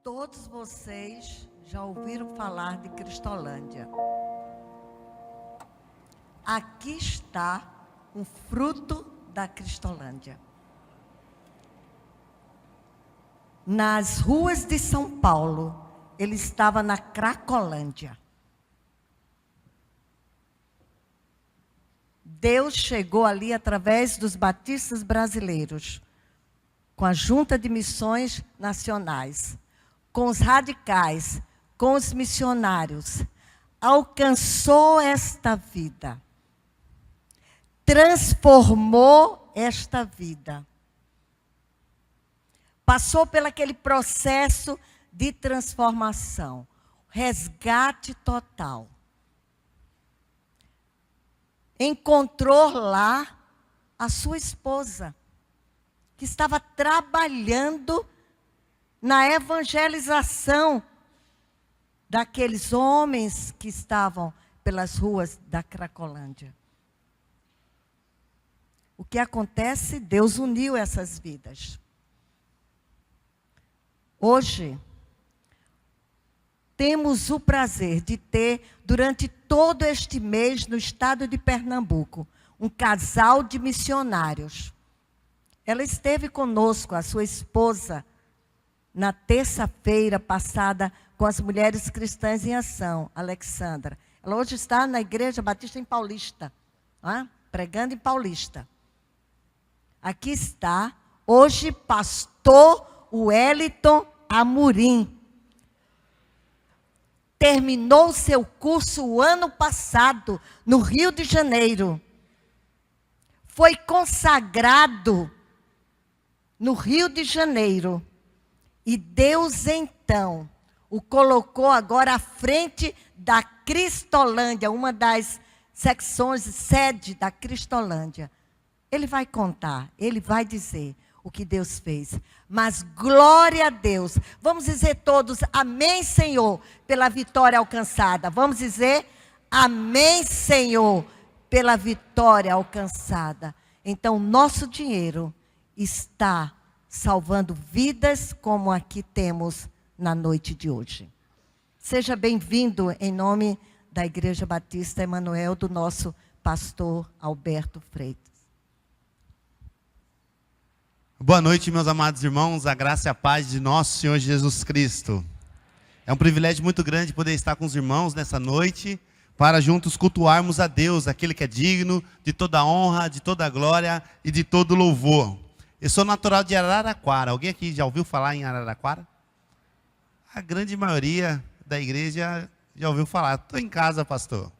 Todos vocês já ouviram falar de Cristolândia. Aqui está um fruto da Cristolândia. Nas ruas de São Paulo, ele estava na Cracolândia. Deus chegou ali através dos batistas brasileiros, com a Junta de Missões Nacionais, com os radicais, com os missionários, alcançou esta vida, transformou esta vida, passou por aquele processo de transformação, resgate total. Encontrou lá a sua esposa, que estava trabalhando na evangelização daqueles homens que estavam pelas ruas da Cracolândia. O que acontece? Deus uniu essas vidas. Hoje, temos o prazer de ter, durante todo este mês, no estado de Pernambuco, um casal de missionários. Ela esteve conosco, a sua esposa, na terça-feira passada, com as Mulheres Cristãs em Ação, Alexandra. Ela hoje está na Igreja Batista em Paulista, pregando em Paulista. Aqui está, hoje, pastor Wellington Amorim. Terminou seu curso o ano passado, no Rio de Janeiro. Foi consagrado no Rio de Janeiro. E Deus, então, o colocou agora à frente da Cristolândia, uma das secções, sede da Cristolândia. Ele vai contar, ele vai dizer o que Deus fez. Mas glória a Deus. Vamos dizer todos, amém, Senhor, pela vitória alcançada. Vamos dizer, amém, Senhor, pela vitória alcançada. Então, nosso dinheiro está salvando vidas, como aqui temos na noite de hoje. Seja bem-vindo em nome da Igreja Batista Emanuel, do nosso pastor Alberto Freitas. Boa noite, meus amados irmãos, a graça e a paz de nosso Senhor Jesus Cristo. É um privilégio muito grande poder estar com os irmãos nessa noite, para juntos cultuarmos a Deus, aquele que é digno de toda honra, de toda glória e de todo louvor. Eu sou natural de Araraquara. Alguém aqui já ouviu falar em Araraquara? A grande maioria da igreja já ouviu falar. Estou em casa, pastor.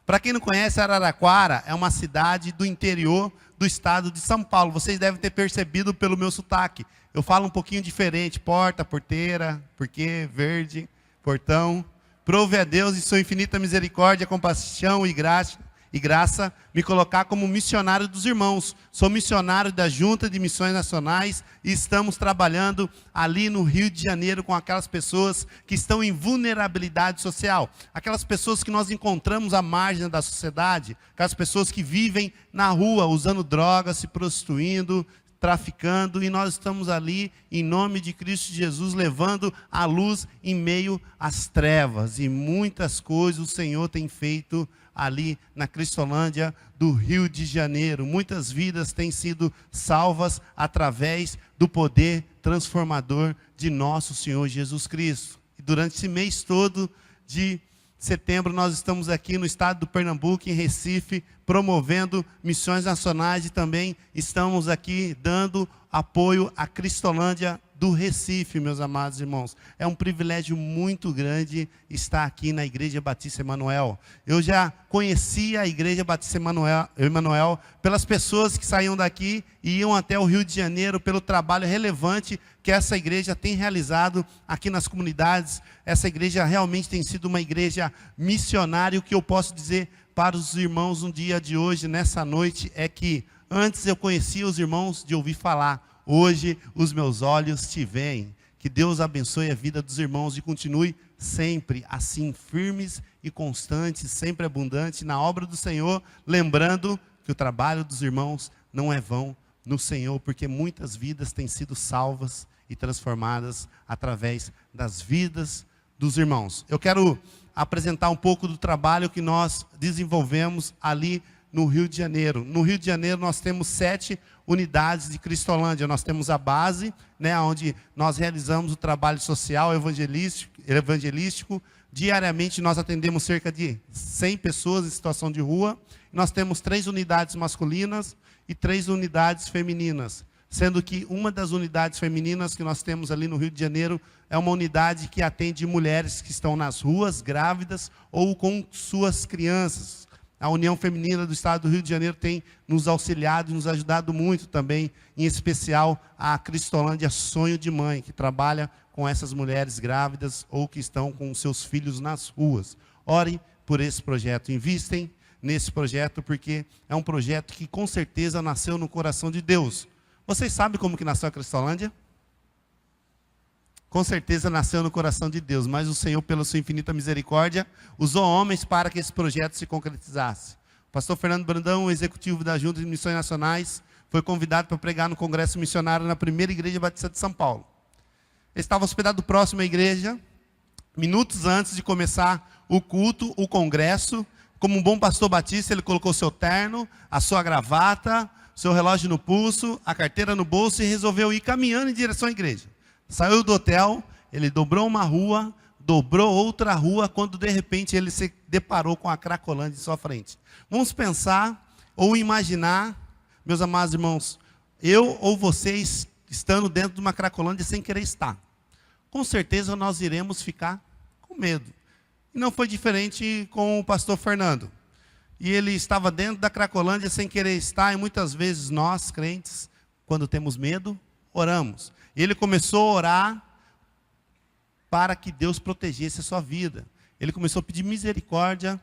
Para quem não conhece, Araraquara é uma cidade do interior do estado de São Paulo. Vocês devem ter percebido pelo meu sotaque. Eu falo um pouquinho diferente. Porta, porteira, porquê, verde, portão. Prove a Deus em sua infinita misericórdia, compaixão e graça, me colocar como missionário dos irmãos. Sou missionário da Junta de Missões Nacionais e estamos trabalhando ali no Rio de Janeiro com aquelas pessoas que estão em vulnerabilidade social. Aquelas pessoas que nós encontramos à margem da sociedade, aquelas pessoas que vivem na rua usando drogas, se prostituindo, traficando, e nós estamos ali, em nome de Cristo Jesus, levando a luz em meio às trevas. E muitas coisas o Senhor tem feito ali na Cristolândia do Rio de Janeiro. Muitas vidas têm sido salvas através do poder transformador de nosso Senhor Jesus Cristo. E durante esse mês todo de setembro, nós estamos aqui no estado do Pernambuco, em Recife, promovendo missões nacionais, e também estamos aqui dando apoio à Cristolândia do Recife, meus amados irmãos. É um privilégio muito grande estar aqui na Igreja Batista Emanuel. Eu já conhecia a Igreja Batista Emanuel pelas pessoas que saíam daqui e iam até o Rio de Janeiro, pelo trabalho relevante que essa igreja tem realizado aqui nas comunidades. Essa igreja realmente tem sido uma igreja missionária. O que eu posso dizer para os irmãos no dia de hoje, nessa noite, é que antes eu conhecia os irmãos de ouvir falar. Hoje os meus olhos te veem. Que Deus abençoe a vida dos irmãos e continue sempre assim, firmes e constantes, sempre abundantes na obra do Senhor, lembrando que o trabalho dos irmãos não é vão no Senhor, porque muitas vidas têm sido salvas e transformadas através das vidas dos irmãos. Eu quero apresentar um pouco do trabalho que nós desenvolvemos ali no Rio de Janeiro. No Rio de Janeiro nós temos 7 unidades de Cristolândia. Nós temos a base, onde nós realizamos o trabalho social evangelístico. Diariamente nós atendemos cerca de 100 pessoas em situação de rua. Nós temos 3 unidades masculinas e 3 unidades femininas. Sendo que uma das unidades femininas que nós temos ali no Rio de Janeiro é uma unidade que atende mulheres que estão nas ruas, grávidas ou com suas crianças. A União Feminina do Estado do Rio de Janeiro tem nos auxiliado e nos ajudado muito também, em especial a Cristolândia Sonho de Mãe, que trabalha com essas mulheres grávidas ou que estão com seus filhos nas ruas. Ore por esse projeto, invistem nesse projeto, porque é um projeto que com certeza nasceu no coração de Deus. Vocês sabem como que nasceu a Cristolândia? Com certeza nasceu no coração de Deus, mas o Senhor, pela sua infinita misericórdia, usou homens para que esse projeto se concretizasse. O pastor Fernando Brandão, o executivo da Junta de Missões Nacionais, foi convidado para pregar no Congresso Missionário na primeira Igreja Batista de São Paulo. Ele estava hospedado próximo à igreja, minutos antes de começar o culto, o congresso. Como um bom pastor batista, ele colocou seu terno, a sua gravata, seu relógio no pulso, a carteira no bolso e resolveu ir caminhando em direção à igreja. Saiu do hotel, ele dobrou uma rua, dobrou outra rua, quando de repente ele se deparou com a Cracolândia em sua frente. Vamos pensar ou imaginar, meus amados irmãos, eu ou vocês estando dentro de uma Cracolândia sem querer estar. Com certeza nós iremos ficar com medo. E não foi diferente com o pastor Fernando. E ele estava dentro da Cracolândia sem querer estar, e muitas vezes nós, crentes, quando temos medo, oramos. E ele começou a orar para que Deus protegesse a sua vida. Ele começou a pedir misericórdia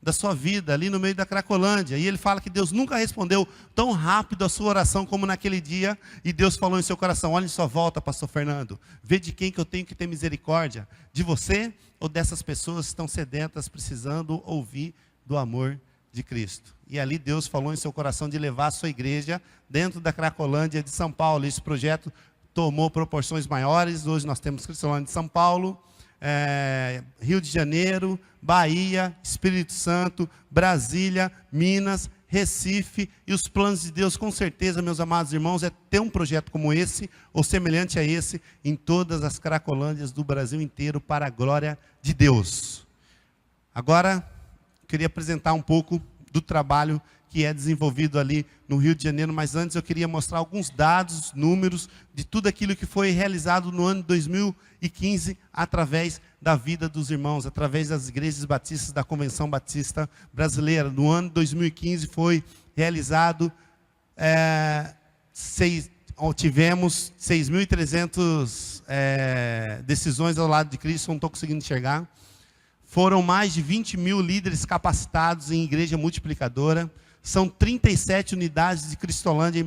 da sua vida, ali no meio da Cracolândia. E ele fala que Deus nunca respondeu tão rápido a sua oração como naquele dia. E Deus falou em seu coração: olha em sua volta, pastor Fernando, vê de quem que eu tenho que ter misericórdia, de você ou dessas pessoas que estão sedentas, precisando ouvir do amor de Cristo. E ali Deus falou em seu coração de levar a sua igreja dentro da Cracolândia de São Paulo. Esse projeto tomou proporções maiores. Hoje nós temos Cristolândia de São Paulo, Rio de Janeiro, Bahia, Espírito Santo, Brasília, Minas, Recife. E os planos de Deus, com certeza, meus amados irmãos, é ter um projeto como esse, ou semelhante a esse, em todas as Cracolândias do Brasil inteiro, para a glória de Deus. Agora, queria apresentar um pouco do trabalho que é desenvolvido ali no Rio de Janeiro, mas antes eu queria mostrar alguns dados, números, de tudo aquilo que foi realizado no ano de 2015, através da vida dos irmãos, através das igrejas batistas da Convenção Batista Brasileira. No ano de 2015 foi realizado, tivemos 6.300 decisões ao lado de Cristo, não estou conseguindo enxergar. Foram mais de 20 mil líderes capacitados em igreja multiplicadora. São 37 unidades de Cristolândia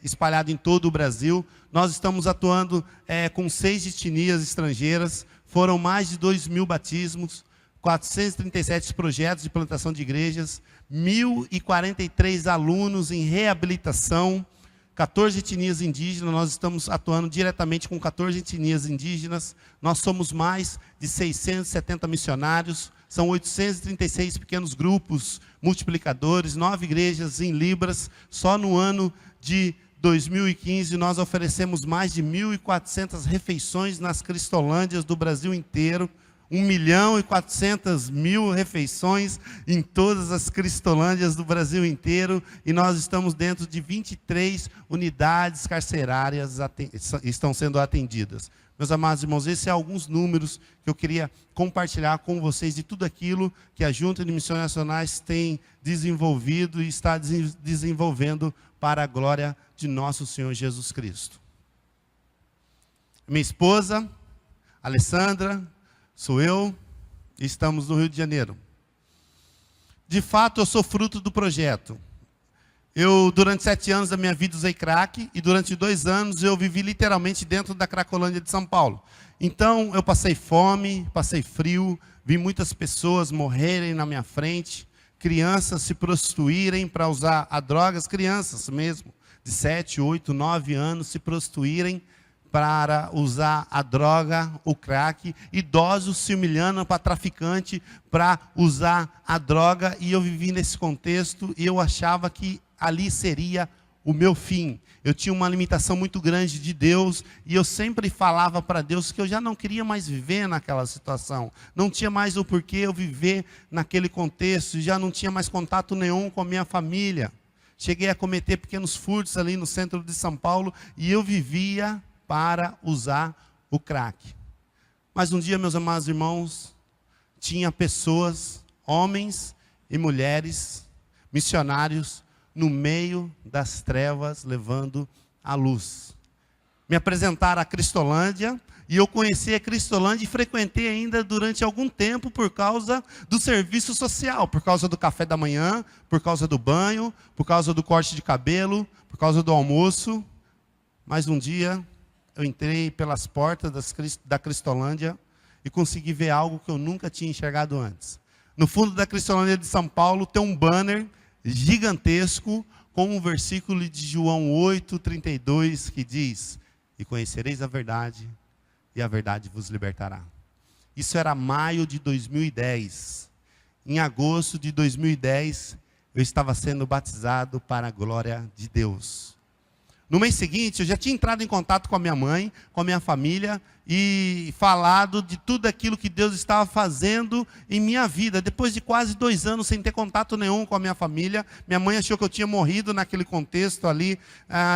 espalhadas em todo o Brasil. Nós estamos atuando com 6 etnias estrangeiras. Foram mais de 2.000 batismos, 437 projetos de plantação de igrejas, 1.043 alunos em reabilitação, 14 etnias indígenas. Nós estamos atuando diretamente com 14 etnias indígenas. Nós somos mais de 670 missionários. São 836 pequenos grupos multiplicadores, 9 igrejas em Libras. Só no ano de 2015 nós oferecemos mais de 1.400 refeições nas Cristolândias do Brasil inteiro. 1.400.000 refeições em todas as Cristolândias do Brasil inteiro, e nós estamos dentro de 23 unidades carcerárias estão sendo atendidas. Meus amados irmãos, esses são alguns números que eu queria compartilhar com vocês de tudo aquilo que a Junta de Missões Nacionais tem desenvolvido e está desenvolvendo para a glória de nosso Senhor Jesus Cristo. Minha esposa, Alessandra, sou eu, e estamos no Rio de Janeiro. De fato, eu sou fruto do projeto. Eu, durante 7 anos da minha vida, usei crack, e durante 2 anos eu vivi literalmente dentro da Cracolândia de São Paulo. Então, eu passei fome, passei frio, vi muitas pessoas morrerem na minha frente, crianças se prostituírem para usar a drogas, crianças mesmo, de 7, 8, 9 anos, se prostituírem para usar a droga, o crack, idosos se humilhando para traficante, para usar a droga, e eu vivi nesse contexto, e eu achava que ali seria o meu fim. Eu tinha uma limitação muito grande de Deus, e eu sempre falava para Deus que eu já não queria mais viver naquela situação, não tinha mais o porquê eu viver naquele contexto, já não tinha mais contato nenhum com a minha família. Cheguei a cometer pequenos furtos ali no centro de São Paulo, e eu vivia para usar o crack. Mas um dia, meus amados irmãos, tinha pessoas, homens e mulheres, missionários, no meio das trevas, levando a luz. Me apresentaram a Cristolândia, e eu conheci a Cristolândia e frequentei ainda durante algum tempo por causa do serviço social, por causa do café da manhã, por causa do banho, por causa do corte de cabelo, por causa do almoço. Mas um dia eu entrei pelas portas da Cristolândia e consegui ver algo que eu nunca tinha enxergado antes. No fundo da Cristolândia de São Paulo tem um banner gigantesco com um versículo de João 8:32 que diz: "E conhecereis a verdade, e a verdade vos libertará." Isso era maio de 2010. Em agosto de 2010, eu estava sendo batizado para a glória de Deus. No mês seguinte, eu já tinha entrado em contato com a minha mãe, com a minha família, e falado de tudo aquilo que Deus estava fazendo em minha vida. Depois de quase 2 anos sem ter contato nenhum com a minha família, minha mãe achou que eu tinha morrido naquele contexto ali,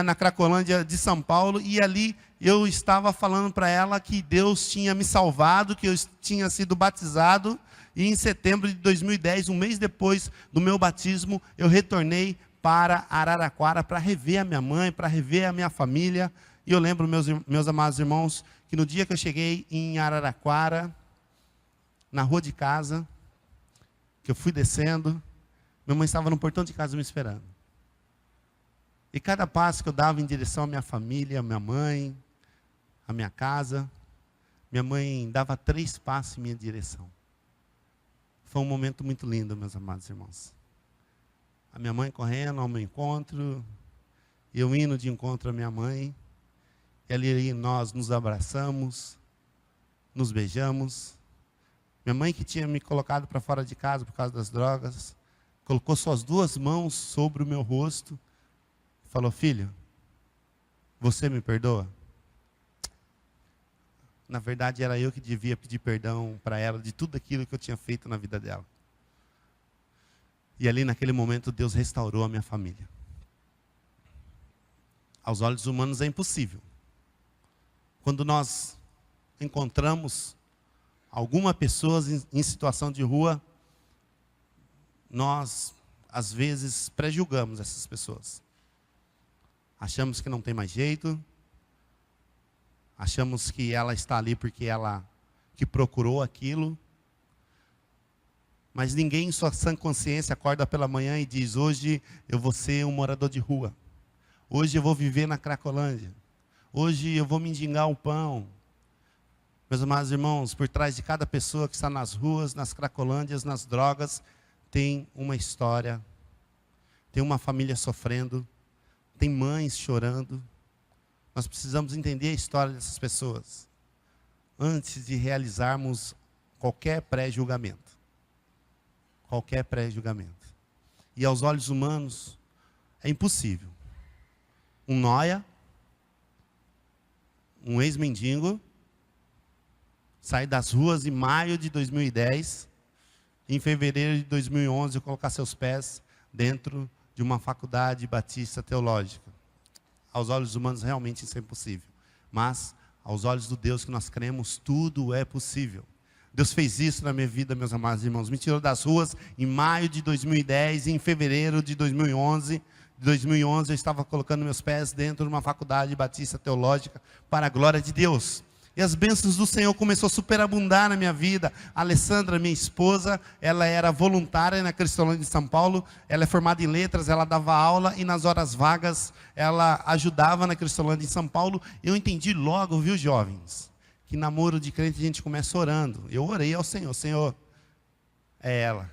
na Cracolândia de São Paulo, e ali eu estava falando para ela que Deus tinha me salvado, que eu tinha sido batizado, e em setembro de 2010, um mês depois do meu batismo, eu retornei para Araraquara para rever a minha mãe, para rever a minha família. E eu lembro, meus amados irmãos, que no dia que eu cheguei em Araraquara, na rua de casa, que eu fui descendo, minha mãe estava no portão de casa me esperando. E cada passo que eu dava em direção à minha família, à minha mãe, à minha casa, minha mãe dava 3 passos em minha direção. Foi um momento muito lindo, meus amados irmãos. A minha mãe correndo ao meu encontro, eu indo de encontro à minha mãe, e ali nós nos abraçamos, nos beijamos. Minha mãe, que tinha me colocado para fora de casa por causa das drogas, colocou suas 2 mãos sobre o meu rosto e falou: "Filho, você me perdoa?" Na verdade, era eu que devia pedir perdão para ela de tudo aquilo que eu tinha feito na vida dela. E ali naquele momento Deus restaurou a minha família. Aos olhos humanos é impossível. Quando nós encontramos alguma pessoa em situação de rua, nós às vezes prejulgamos essas pessoas. Achamos que não tem mais jeito. Achamos que ela está ali porque ela que procurou aquilo. Mas ninguém em sua sã consciência acorda pela manhã e diz: "Hoje eu vou ser um morador de rua. Hoje eu vou viver na Cracolândia. Hoje eu vou mendigar o pão." Meus amados irmãos, por trás de cada pessoa que está nas ruas, nas Cracolândias, nas drogas, tem uma história. Tem uma família sofrendo. Tem mães chorando. Nós precisamos entender a história dessas pessoas antes de realizarmos qualquer pré-julgamento. Qualquer pré-julgamento. E aos olhos humanos, é impossível. Um nóia, um ex-mendigo, sair das ruas em maio de 2010, em fevereiro de 2011, colocar seus pés dentro de uma faculdade batista teológica. Aos olhos humanos, realmente isso é impossível. Mas, aos olhos do Deus que nós cremos, tudo é possível. Deus fez isso na minha vida, meus amados irmãos. Me tirou das ruas em maio de 2010, e em fevereiro de 2011. De 2011 eu estava colocando meus pés dentro de uma faculdade batista teológica para a glória de Deus. E as bênçãos do Senhor começaram a superabundar na minha vida. A Alessandra, minha esposa, ela era voluntária na Cristolândia de São Paulo. Ela é formada em letras, ela dava aula e nas horas vagas ela ajudava na Cristolândia de São Paulo. Eu entendi logo, viu, jovens, que namoro de crente a gente começa orando. Eu orei ao Senhor: "Senhor, é ela."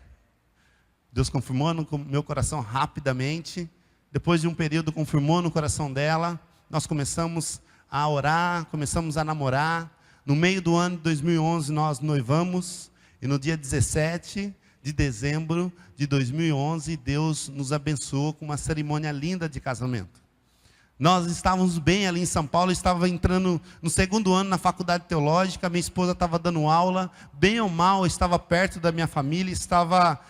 Deus confirmou no meu coração rapidamente. Depois de um período, confirmou no coração dela. Nós começamos a orar, começamos a namorar. No meio do ano de 2011 nós noivamos e no dia 17 de dezembro de 2011 Deus nos abençoou com uma cerimônia linda de casamento. Nós estávamos bem ali em São Paulo, estava entrando no segundo ano na faculdade teológica, minha esposa estava dando aula, bem ou mal eu estava perto da minha família, estava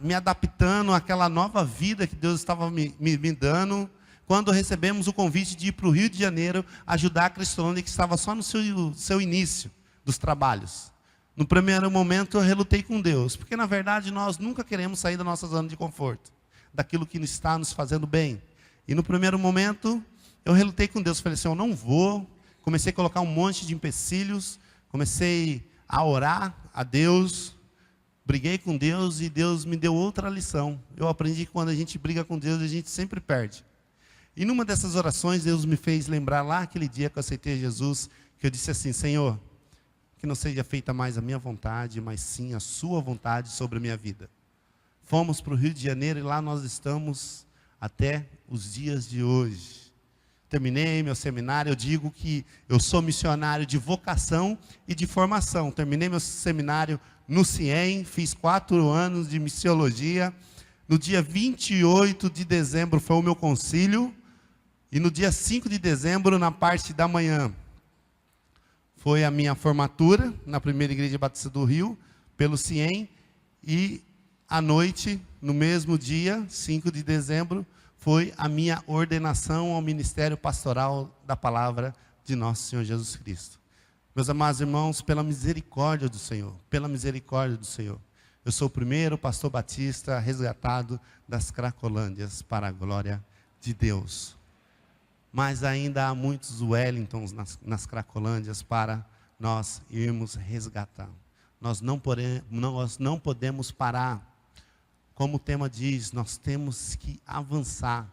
me adaptando àquela nova vida que Deus estava me dando, quando recebemos o convite de ir para o Rio de Janeiro ajudar a Cristolândia, que estava só no seu início dos trabalhos. No primeiro momento eu relutei com Deus, porque na verdade nós nunca queremos sair da nossa zona de conforto, daquilo que está nos fazendo bem. E no primeiro momento, eu relutei com Deus, falei assim, eu não vou. Comecei a colocar um monte de empecilhos, comecei a orar a Deus, briguei com Deus e Deus me deu outra lição. Eu aprendi que quando a gente briga com Deus, a gente sempre perde. E numa dessas orações, Deus me fez lembrar lá aquele dia que eu aceitei Jesus, que eu disse assim, Senhor, que não seja feita mais a minha vontade, mas sim a sua vontade sobre a minha vida. Fomos para o Rio de Janeiro e lá nós estamos até os dias de hoje. Terminei meu seminário, eu digo que eu sou missionário de vocação e de formação. Terminei meu seminário no CIEM, fiz 4 anos de missiologia. No dia 28 de dezembro foi o meu concílio, e no dia 5 de dezembro, na parte da manhã, foi a minha formatura na primeira igreja batista do Rio, pelo CIEM, e à noite, no mesmo dia, 5 de dezembro, foi a minha ordenação ao ministério pastoral da palavra de nosso Senhor Jesus Cristo. Meus amados irmãos, pela misericórdia do Senhor, eu sou o primeiro pastor batista resgatado das Cracolândias para a glória de Deus. Mas ainda há muitos Wellingtons nas Cracolândias para nós irmos resgatar. Nós não podemos parar. Como o tema diz, nós temos que avançar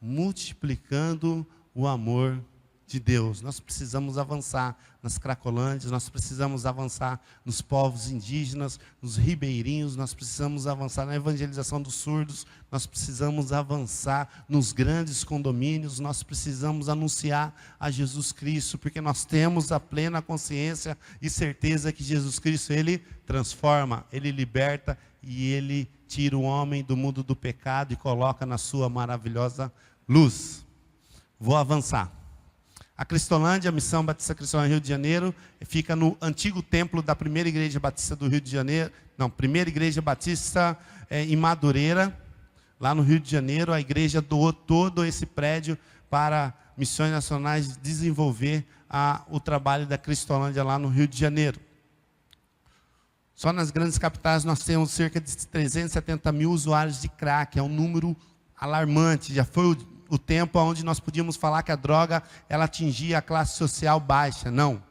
multiplicando o amor de Deus. Nós precisamos avançar nas Cracolândias, nós precisamos avançar nos povos indígenas, nos ribeirinhos, nós precisamos avançar na evangelização dos surdos, nós precisamos avançar nos grandes condomínios, nós precisamos anunciar a Jesus Cristo, porque nós temos a plena consciência e certeza que Jesus Cristo, Ele transforma, Ele liberta e Ele tira o homem do mundo do pecado e coloca na sua maravilhosa luz. Vou avançar. A Cristolândia, a Missão Batista Cristolândia Rio de Janeiro, fica no antigo templo da primeira igreja batista do Rio de Janeiro, primeira igreja batista em Madureira, lá no Rio de Janeiro. A igreja doou todo esse prédio para Missões Nacionais desenvolver o trabalho da Cristolândia lá no Rio de Janeiro. Só nas grandes capitais nós temos cerca de 370 mil usuários de crack, é um número alarmante. Já foi o tempo onde nós podíamos falar que a droga ela atingia a classe social baixa. Não.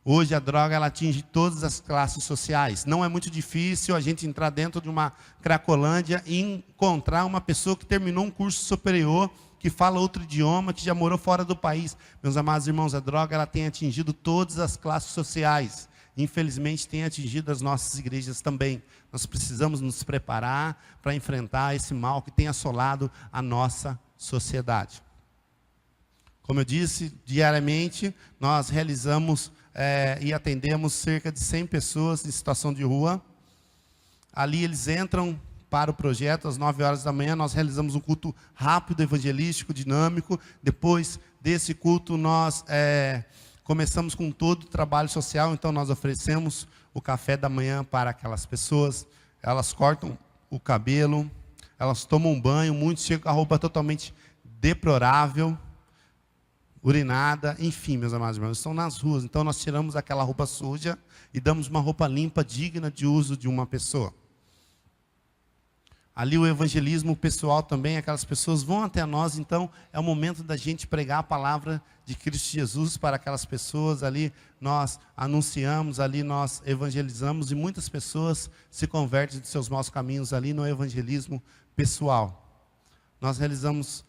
Hoje a droga ela atinge todas as classes sociais. Não é muito difícil a gente entrar dentro de uma Cracolândia e encontrar uma pessoa que terminou um curso superior, que fala outro idioma, que já morou fora do país. Meus amados irmãos, a droga ela tem atingido todas as classes sociais. Infelizmente tem atingido as nossas igrejas também. Nós precisamos nos preparar para enfrentar esse mal que tem assolado a nossa sociedade. Como eu disse, diariamente nós realizamos e atendemos cerca de 100 pessoas em situação de rua. Ali eles entram para o projeto às 9 horas da manhã, nós realizamos um culto rápido, evangelístico, dinâmico. Depois desse culto nós começamos com todo o trabalho social, então nós oferecemos o café da manhã para aquelas pessoas. Elas cortam o cabelo, elas tomam banho, muitos chegam com a roupa totalmente deplorável, urinada, enfim, meus amados irmãos, estão nas ruas. Então nós tiramos aquela roupa suja e damos uma roupa limpa, digna de uso de uma pessoa. Ali o evangelismo pessoal também, aquelas pessoas vão até nós, então é o momento da gente pregar a palavra de Cristo Jesus para aquelas pessoas. Ali nós anunciamos, ali nós evangelizamos e muitas pessoas se convertem de seus maus caminhos ali no evangelismo pessoal. Nós realizamos,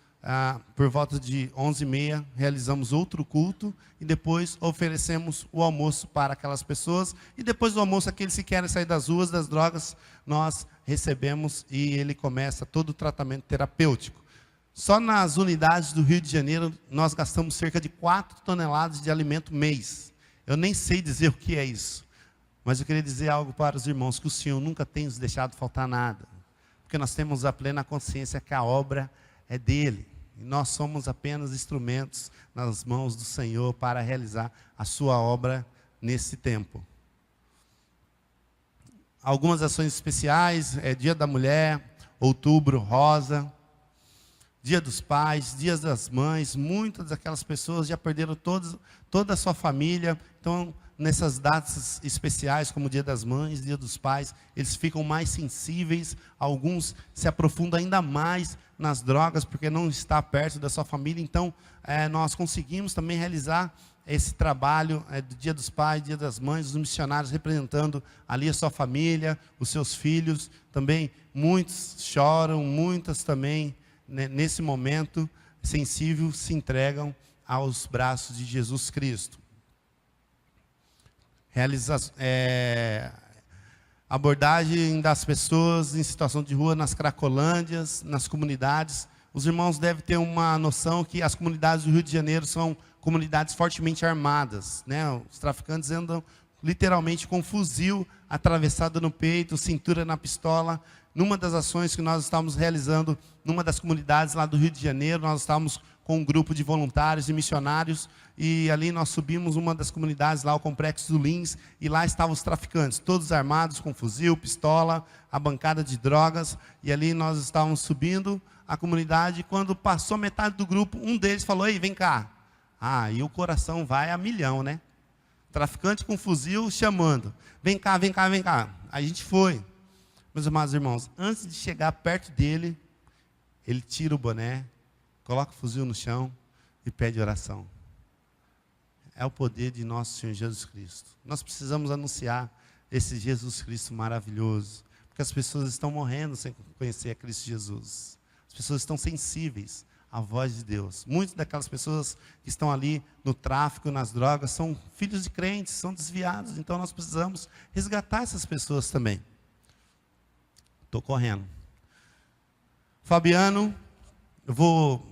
por volta de 11h30, realizamos outro culto e depois oferecemos o almoço para aquelas pessoas. E depois do almoço, aqueles que querem sair das ruas, das drogas, nós recebemos e ele começa todo o tratamento terapêutico. Só nas unidades do Rio de Janeiro, nós gastamos cerca de 4 toneladas de alimento mês. Eu nem sei dizer o que é isso. Mas eu queria dizer algo para os irmãos, que o Senhor nunca tem nos deixado faltar nada. Porque nós temos a plena consciência que a obra é dele. E nós somos apenas instrumentos nas mãos do Senhor para realizar a sua obra nesse tempo. Algumas ações especiais, Dia da Mulher, Outubro Rosa, Dia dos Pais, Dias das Mães. Muitas daquelas pessoas já perderam toda a sua família. Então, nessas datas especiais, como Dia das Mães, Dia dos Pais, eles ficam mais sensíveis. Alguns se aprofundam ainda mais nas drogas, porque não está perto da sua família. Então, nós conseguimos também realizar esse trabalho do Dia dos Pais, Dia das Mães, os missionários representando ali a sua família, os seus filhos. Também muitos choram, muitas também, nesse momento sensível, se entregam aos braços de Jesus Cristo. Abordagem das pessoas em situação de rua nas cracolândias, nas comunidades. Os irmãos devem ter uma noção que as comunidades do Rio de Janeiro são comunidades fortemente armadas, né? Os traficantes andam literalmente com um fuzil atravessado no peito, cintura na pistola. Numa das ações que nós estávamos realizando, numa das comunidades lá do Rio de Janeiro, nós estávamos com um grupo de voluntários e missionários, e ali nós subimos uma das comunidades, lá o Complexo do Lins, e lá estavam os traficantes, todos armados com fuzil, pistola, a bancada de drogas, e ali nós estávamos subindo a comunidade, e quando passou metade do grupo, um deles falou: ei, vem cá. E o coração vai a milhão, né? Traficante com fuzil chamando: vem cá, vem cá, vem cá. A gente foi. Meus amados irmãos, antes de chegar perto dele, ele tira o boné, coloca o fuzil no chão e pede oração. É o poder de nosso Senhor Jesus Cristo. Nós precisamos anunciar esse Jesus Cristo maravilhoso, porque as pessoas estão morrendo sem conhecer a Cristo Jesus. As pessoas estão sensíveis à voz de Deus. Muitas daquelas pessoas que estão ali no tráfico, nas drogas, são filhos de crentes, são desviados. Então nós precisamos resgatar essas pessoas também. Estou correndo. Fabiano, eu vou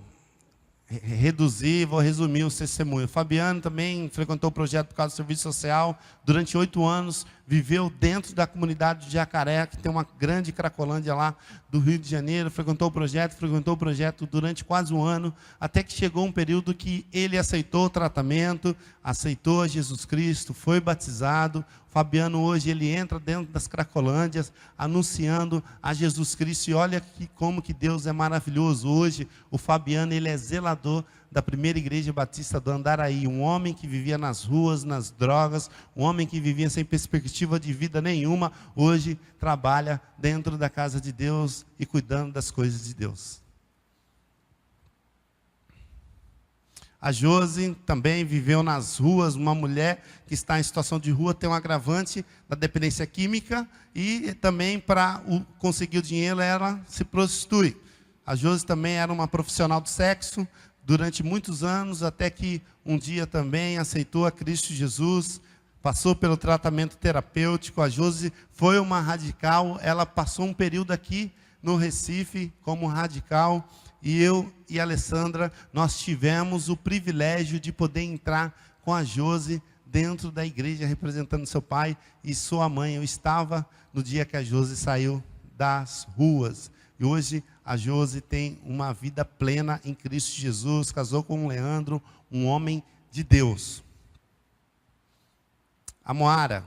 resumir o testemunho. Fabiano também frequentou o projeto por causa do serviço social. Durante 8 anos, viveu dentro da comunidade de Jacaré, que tem uma grande cracolândia lá do Rio de Janeiro. Frequentou o projeto durante quase um ano, até que chegou um período que ele aceitou o tratamento, aceitou Jesus Cristo, foi batizado. Fabiano hoje ele entra dentro das cracolândias, anunciando a Jesus Cristo, e olha como que Deus é maravilhoso. Hoje o Fabiano ele é zelador da primeira igreja batista do Andaraí, um homem que vivia nas ruas, nas drogas, um homem que vivia sem perspectiva de vida nenhuma, hoje trabalha dentro da casa de Deus e cuidando das coisas de Deus. A Josi também viveu nas ruas. Uma mulher que está em situação de rua tem um agravante da dependência química, e também para conseguir o dinheiro ela se prostitui. A Josi também era uma profissional do sexo durante muitos anos, até que um dia também aceitou a Cristo Jesus, passou pelo tratamento terapêutico. A Josi foi uma radical, ela passou um período aqui no Recife como radical. E eu e a Alessandra, nós tivemos o privilégio de poder entrar com a Josi dentro da igreja, representando seu pai e sua mãe. Eu estava no dia que a Josi saiu das ruas. E hoje a Josi tem uma vida plena em Cristo Jesus, casou com o Leandro, um homem de Deus. A Moara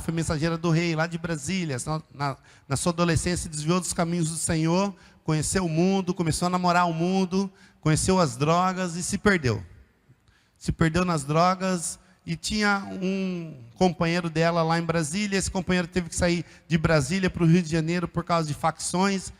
foi mensageira do rei, lá de Brasília. Na sua adolescência desviou dos caminhos do Senhor, conheceu o mundo, começou a namorar o mundo, conheceu as drogas e se perdeu. Se perdeu nas drogas, e tinha um companheiro dela lá em Brasília. Esse companheiro teve que sair de Brasília para o Rio de Janeiro por causa de facções.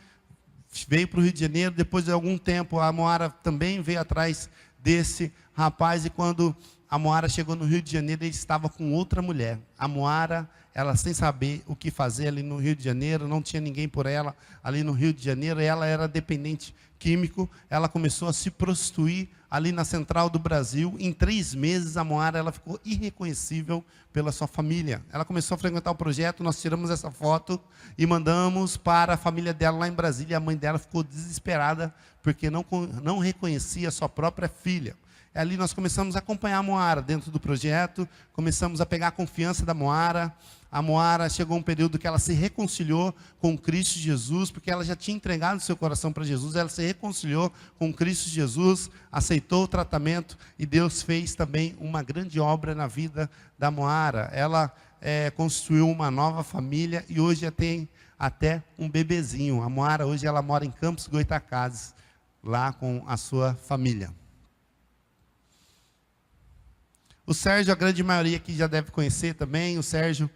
Veio para o Rio de Janeiro, depois de algum tempo a Moara também veio atrás desse rapaz, e quando a Moara chegou no Rio de Janeiro e ele estava com outra mulher. A Moara, ela sem saber o que fazer ali no Rio de Janeiro, não tinha ninguém por ela ali no Rio de Janeiro, ela era dependente químico, ela começou a se prostituir ali na central do Brasil. Em 3 meses, a Moara ela ficou irreconhecível pela sua família. Ela começou a frequentar o projeto, nós tiramos essa foto e mandamos para a família dela lá em Brasília. A mãe dela ficou desesperada, porque não reconhecia a sua própria filha. Ali nós começamos a acompanhar a Moara dentro do projeto, começamos a pegar a confiança da Moara. A Moara chegou um período que ela se reconciliou com Cristo Jesus, porque ela já tinha entregado seu coração para Jesus, ela se reconciliou com Cristo Jesus, aceitou o tratamento e Deus fez também uma grande obra na vida da Moara. Ela construiu uma nova família e hoje já tem até um bebezinho. A Moara hoje ela mora em Campos Goytacazes, lá com a sua família. O Sérgio, a grande maioria aqui já deve conhecer também. O Sérgio,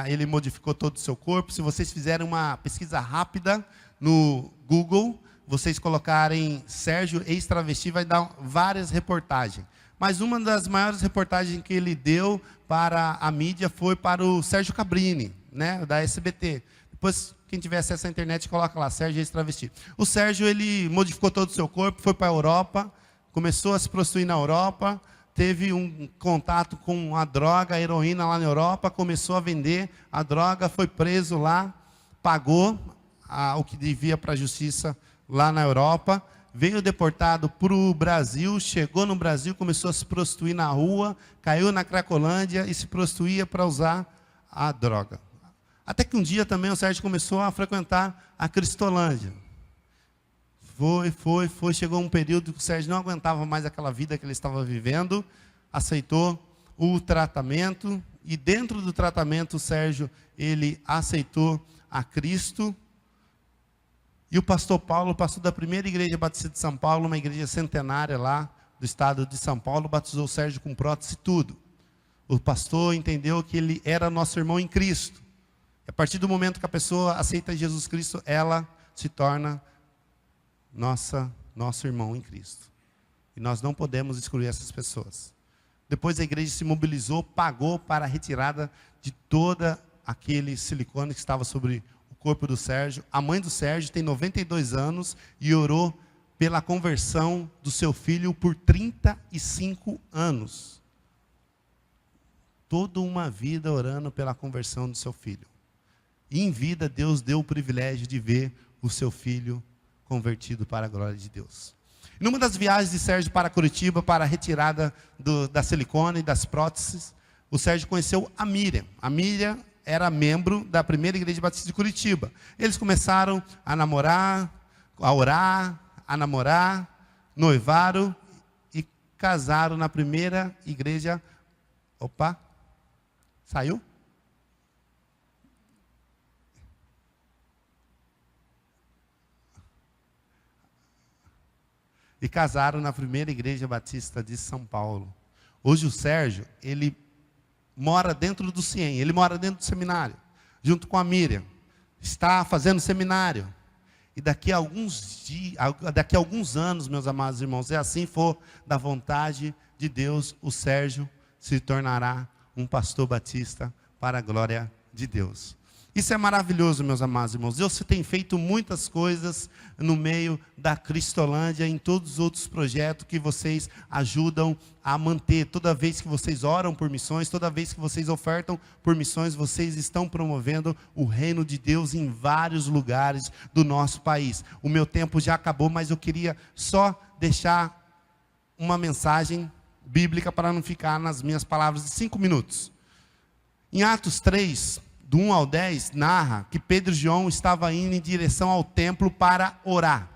ele modificou todo o seu corpo. Se vocês fizerem uma pesquisa rápida no Google, vocês colocarem Sérgio ex-travesti, vai dar várias reportagens. Mas uma das maiores reportagens que ele deu para a mídia foi para o Sérgio Cabrini, né, da SBT. Depois, quem tiver acesso à internet, coloca lá, Sérgio ex-travesti. O Sérgio, ele modificou todo o seu corpo, foi para a Europa, começou a se prostituir na Europa, teve um contato com a droga, a heroína lá na Europa, começou a vender a droga, foi preso lá, pagou o que devia para a justiça lá na Europa, veio deportado para o Brasil, chegou no Brasil, começou a se prostituir na rua, caiu na Cracolândia e se prostituía para usar a droga. Até que um dia também o Sérgio começou a frequentar a Cristolândia. Chegou um período que o Sérgio não aguentava mais aquela vida que ele estava vivendo, aceitou o tratamento, e dentro do tratamento o Sérgio, ele aceitou a Cristo, e o pastor Paulo, pastor da primeira igreja batista de São Paulo, uma igreja centenária lá do estado de São Paulo, batizou o Sérgio com prótese e tudo. O pastor entendeu que ele era nosso irmão em Cristo. A partir do momento que a pessoa aceita Jesus Cristo, ela se torna nosso irmão em Cristo. E nós não podemos excluir essas pessoas. Depois a igreja se mobilizou, pagou para a retirada de toda aquele silicone que estava sobre o corpo do Sérgio. A mãe do Sérgio tem 92 anos e orou pela conversão do seu filho por 35 anos. Toda uma vida orando pela conversão do seu filho. E em vida Deus deu o privilégio de ver o seu filho convertido para a glória de Deus. Numa das viagens de Sérgio para Curitiba, para a retirada da silicone e das próteses, o Sérgio conheceu a Miriam. A Miriam era membro da primeira igreja batista de Curitiba. Eles começaram a namorar, a orar, a namorar, noivaram e casaram na primeira igreja. Opa, saiu? E casaram na primeira igreja batista de São Paulo. Hoje o Sérgio, ele mora dentro do CIEM, ele mora dentro do seminário, junto com a Miriam. Está fazendo seminário. E daqui a alguns anos, meus amados irmãos, se assim for da vontade de Deus, o Sérgio se tornará um pastor batista para a glória de Deus. Isso é maravilhoso, meus amados irmãos. Deus tem feito muitas coisas no meio da Cristolândia, em todos os outros projetos que vocês ajudam a manter. Toda vez que vocês oram por missões, toda vez que vocês ofertam por missões, vocês estão promovendo o reino de Deus em vários lugares do nosso país. O meu tempo já acabou, mas eu queria só deixar uma mensagem bíblica para não ficar nas minhas palavras de 5 minutos. Em Atos 3... do 1 ao 10, narra que Pedro e João estavam indo em direção ao templo para orar.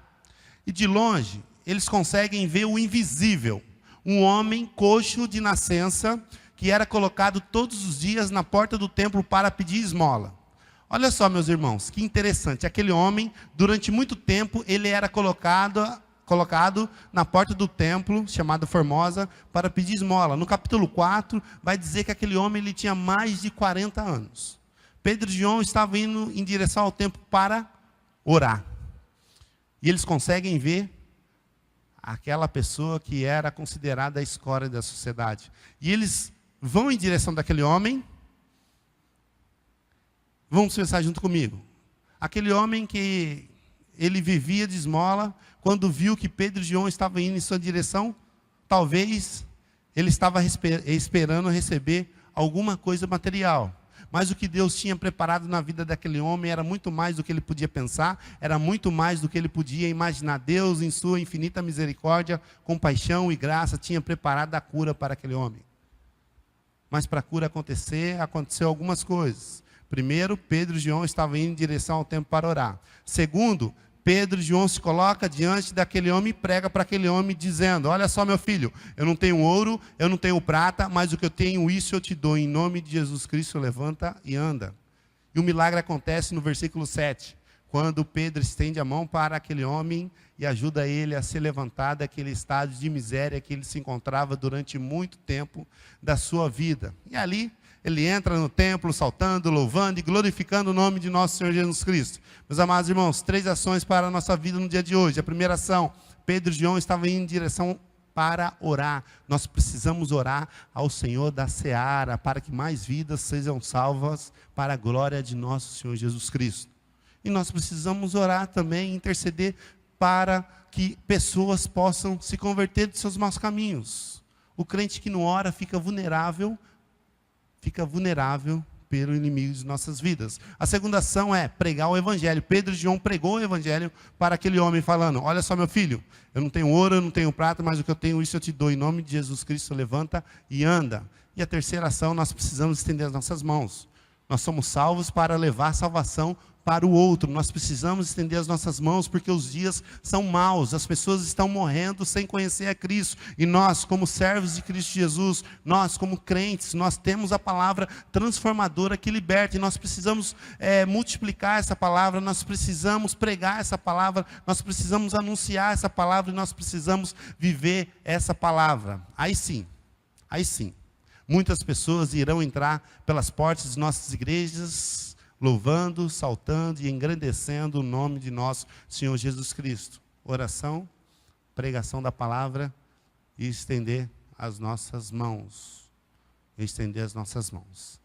E de longe, eles conseguem ver o invisível. Um homem coxo de nascença, que era colocado todos os dias na porta do templo para pedir esmola. Olha só, meus irmãos, que interessante. Aquele homem, durante muito tempo, ele era colocado na porta do templo, chamado Formosa, para pedir esmola. No capítulo 4, vai dizer que aquele homem ele tinha mais de 40 anos. Pedro e João estavam indo em direção ao templo para orar. E eles conseguem ver aquela pessoa que era considerada a escória da sociedade. E eles vão em direção daquele homem. Vamos pensar junto comigo. Aquele homem que ele vivia de esmola, quando viu que Pedro e João estavam indo em sua direção, talvez ele estava esperando receber alguma coisa material. Mas o que Deus tinha preparado na vida daquele homem era muito mais do que ele podia pensar, era muito mais do que ele podia imaginar. Deus, em sua infinita misericórdia, compaixão e graça, tinha preparado a cura para aquele homem. Mas para a cura acontecer, aconteceu algumas coisas. Primeiro, Pedro e João estavam indo em direção ao templo para orar. Segundo, Pedro e João se colocam diante daquele homem e prega para aquele homem dizendo: olha só, meu filho, eu não tenho ouro, eu não tenho prata, mas o que eu tenho, isso eu te dou. Em nome de Jesus Cristo, levanta e anda. E o milagre acontece no versículo 7, quando Pedro estende a mão para aquele homem e ajuda ele a se levantar daquele estado de miséria que ele se encontrava durante muito tempo da sua vida. E ali ele entra no templo saltando, louvando e glorificando o nome de nosso Senhor Jesus Cristo. Meus amados irmãos, 3 ações para a nossa vida no dia de hoje. A primeira ação, Pedro e João estavam indo em direção para orar. Nós precisamos orar ao Senhor da seara, para que mais vidas sejam salvas para a glória de nosso Senhor Jesus Cristo. E nós precisamos orar também, interceder para que pessoas possam se converter dos seus maus caminhos. O crente que não ora fica vulnerável pelo inimigo de nossas vidas. A segunda ação é pregar o evangelho. Pedro e João pregou o evangelho para aquele homem falando: olha só, meu filho, eu não tenho ouro, eu não tenho prata, mas o que eu tenho, isso eu te dou. Em nome de Jesus Cristo, levanta e anda. E a terceira ação, nós precisamos estender as nossas mãos. Nós somos salvos para levar salvação para o outro. Nós precisamos estender as nossas mãos, porque os dias são maus, as pessoas estão morrendo sem conhecer a Cristo, e nós, como servos de Cristo Jesus, nós como crentes, nós temos a palavra transformadora que liberta, e nós precisamos multiplicar essa palavra, nós precisamos pregar essa palavra, nós precisamos anunciar essa palavra, e nós precisamos viver essa palavra. Aí sim, muitas pessoas irão entrar pelas portas de nossas igrejas, louvando, saltando e engrandecendo o nome de nosso Senhor Jesus Cristo. Oração, pregação da palavra e estender as nossas mãos. Estender as nossas mãos.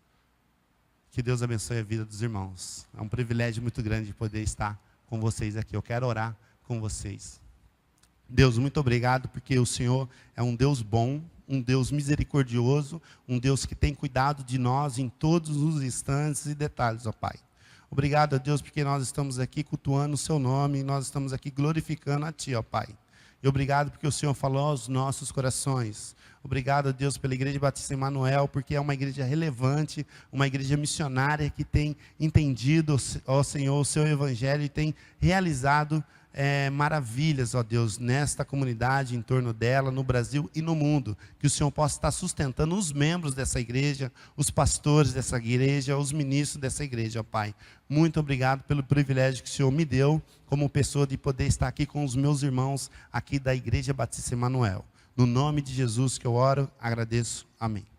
Que Deus abençoe a vida dos irmãos. É um privilégio muito grande poder estar com vocês aqui. Eu quero orar com vocês. Deus, muito obrigado, porque o Senhor é um Deus bom, um Deus misericordioso, um Deus que tem cuidado de nós em todos os instantes e detalhes, ó Pai. Obrigado a Deus, porque nós estamos aqui cultuando o Seu nome, nós estamos aqui glorificando a Ti, ó Pai. E obrigado porque o Senhor falou aos nossos corações. Obrigado a Deus pela Igreja Batista Emanuel, porque é uma igreja relevante, uma igreja missionária que tem entendido, ó Senhor, o Seu Evangelho e tem realizado maravilhas, ó Deus, nesta comunidade, em torno dela, no Brasil e no mundo. Que o Senhor possa estar sustentando os membros dessa igreja, os pastores dessa igreja, os ministros dessa igreja, ó Pai. Muito obrigado pelo privilégio que o Senhor me deu, como pessoa, de poder estar aqui com os meus irmãos, aqui da Igreja Batista Emanuel. No nome de Jesus que eu oro, agradeço. Amém.